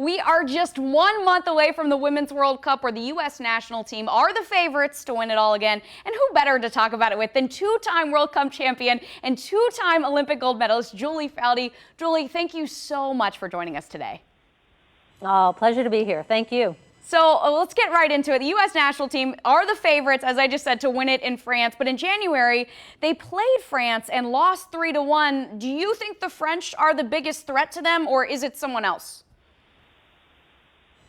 We are just 1 month away from the Women's World Cup, where the U.S. national team are the favorites to win it all again. And who better to talk about it with than two-time World Cup champion and two-time Olympic gold medalist Julie Foudy. Julie, thank you so much for joining us today. Oh, pleasure to be here. Thank you. So let's get right into it. The U.S. national team are the favorites, as I just said, to win it in France. But in January, they played France and lost 3-1. Do you think the French are the biggest threat to them, or is it someone else?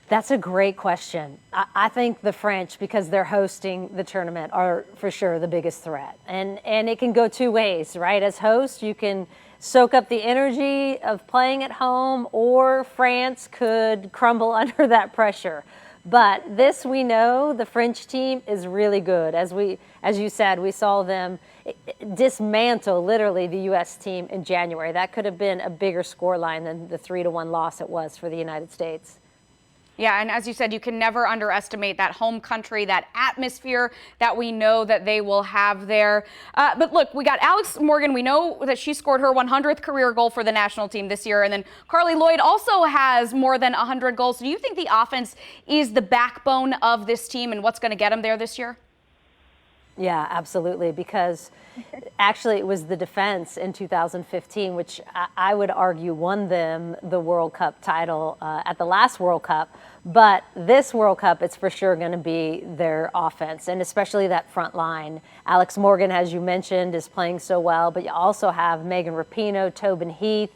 That's a great question. I think the French, because they're hosting the tournament, are for sure the biggest threat. And it can go two ways, right? As host, you can soak up the energy of playing at home, or France could crumble under that pressure. But this, we know the French team is really good. As you said, we saw them dismantle literally the U.S. team in January. That could have been a bigger scoreline than the 3-1 loss it was for the United States. Yeah, and as you said, you can never underestimate that home country, that atmosphere that we know that they will have there. But look, we got Alex Morgan. We know that she scored her 100th career goal for the national team this year. And then Carly Lloyd also has more than 100 goals. So do you think the offense is the backbone of this team and what's going to get them there this year? Yeah, absolutely, because actually it was the defense in 2015, which I would argue won them the World Cup title at the last World Cup. But this World Cup, it's for sure going to be their offense, and especially that front line. Alex Morgan, as you mentioned, is playing so well, but you also have Megan Rapinoe, Tobin Heath,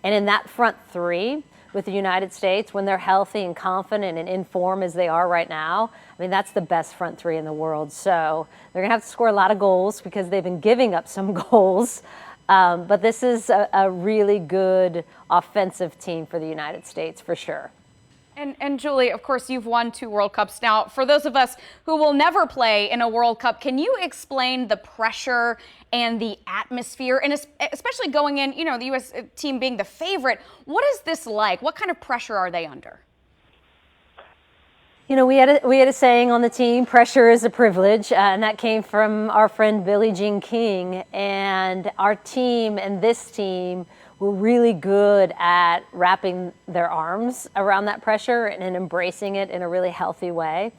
and in that front three with the United States, when they're healthy and confident and in form as they are right now, I mean, that's the best front three in the world. So they're going to have to score a lot of goals because they've been giving up some goals. But this is a really good offensive team for the United States, for sure. And Julie, of course, you've won 2 World Cups. Now, for those of us who will never play in a World Cup, can you explain the pressure and the atmosphere, and especially going in, you know, the U.S. team being the favorite? What is this like? What kind of pressure are they under? You know, we had a saying on the team, pressure is a privilege, and that came from our friend Billie Jean King. And our team and this team were really good at wrapping their arms around that pressure and embracing it in a really healthy way.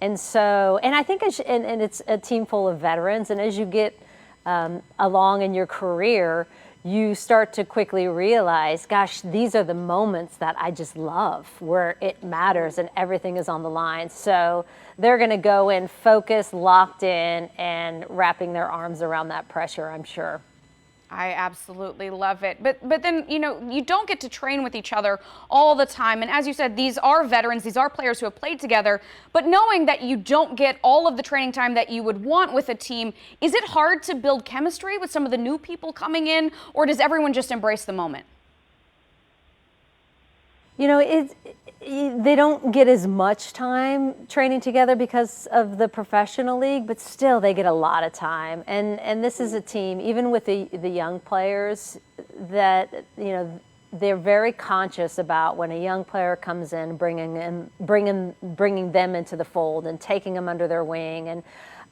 And so, and I think, and it's a team full of veterans, and as you get along in your career, you start to quickly realize, gosh, these are the moments that I just love, where it matters and everything is on the line. So they're going to go in focused, locked in, and wrapping their arms around that pressure, I'm sure. I absolutely love it. But then, you know, you don't get to train with each other all the time. And as you said, these are veterans. These are players who have played together. But knowing that you don't get all of the training time that you would want with a team, is it hard to build chemistry with some of the new people coming in, or does everyone just embrace the moment? You know, they don't get as much time training together because of the professional league, but still they get a lot of time. And this is a team, even with the young players, that, you know, they're very conscious about when a young player comes in, bringing them into the fold and taking them under their wing.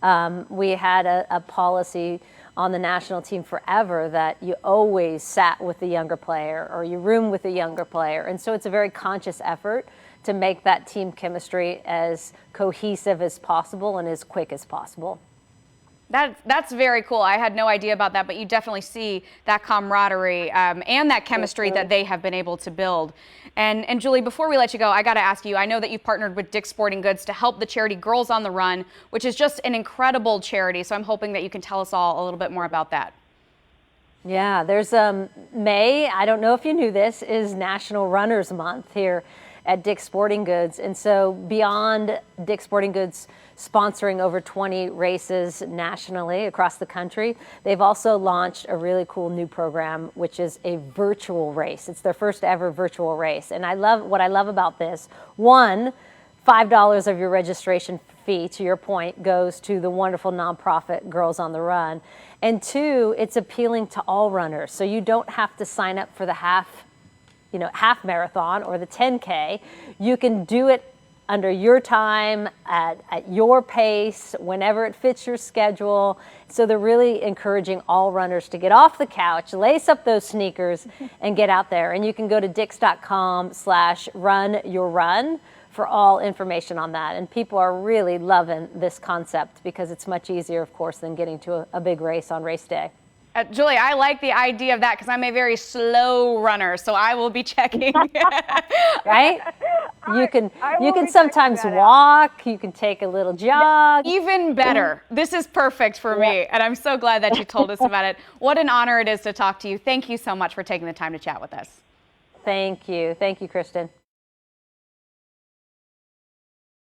And we had a policy on the national team forever that you always sat with the younger player or you room with the younger player. And so it's a very conscious effort to make that team chemistry as cohesive as possible and as quick as possible. That's very cool. I had no idea about that, but you definitely see that camaraderie and that chemistry that they have been able to build. And Julie, before we let you go, I got to ask you, I know that you've partnered with Dick's Sporting Goods to help the charity Girls on the Run, which is just an incredible charity. So I'm hoping that you can tell us all a little bit more about that. Yeah, there's May, I don't know if you knew this, is National Runners Month here at Dick's Sporting Goods. And so beyond Dick's Sporting Goods sponsoring over 20 races nationally across the country, they've also launched a really cool new program, which is a virtual race. It's their first ever virtual race. And what I love about this, one, $5 of your registration fee, to your point, goes to the wonderful nonprofit Girls on the Run. And two, it's appealing to all runners. So you don't have to sign up for the half marathon or the 10K. You can do it under your time, at your pace, whenever it fits your schedule. So they're really encouraging all runners to get off the couch, lace up those sneakers, and get out there. And you can go to dix.com/runyourrun for all information on that. And people are really loving this concept because it's much easier, of course, than getting to a big race on race day. Julie, I like the idea of that because I'm a very slow runner, so I will be checking. Right? You can sometimes walk, you can take a little jog. Even better. This is perfect for me, and I'm so glad that you told us about it. What an honor it is to talk to you. Thank you so much for taking the time to chat with us. Thank you. Thank you, Kristen.